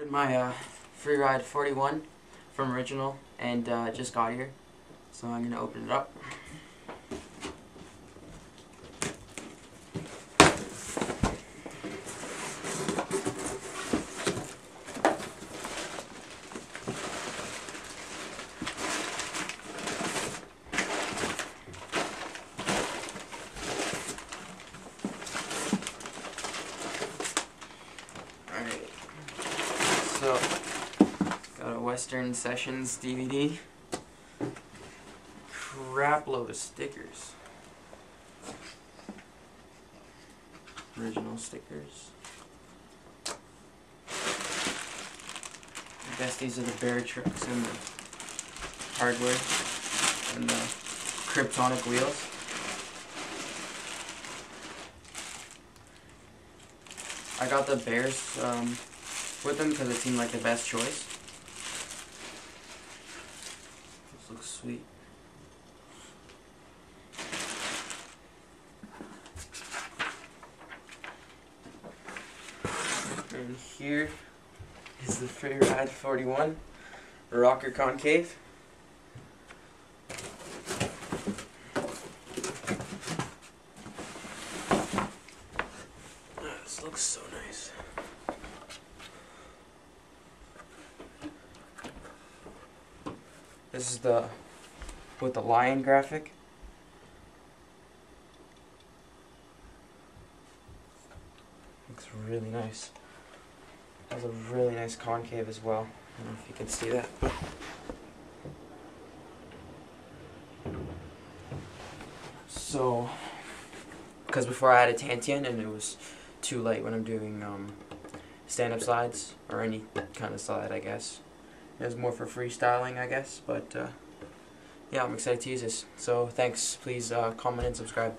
Ordered my Freeride 41 from Original and just got here, so I'm going to open it up. Alright, so got a Western Sessions DVD, crap load of stickers, original stickers. I guess these are the bear tricks and the hardware and the Kryptonic wheels. I got the bears with them because it seemed like the best choice. This looks sweet. And here is the Freeride 41 rocker concave. This looks so nice. This is the with the lion graphic. Looks really nice. Has a really nice concave as well. I don't know if you can see that. So, because before I had a Tantian and it was too light when I'm doing stand-up slides or any kind of slide, I guess. It was more for freestyling, I guess. But yeah, I'm excited to use this. So thanks. Please comment and subscribe.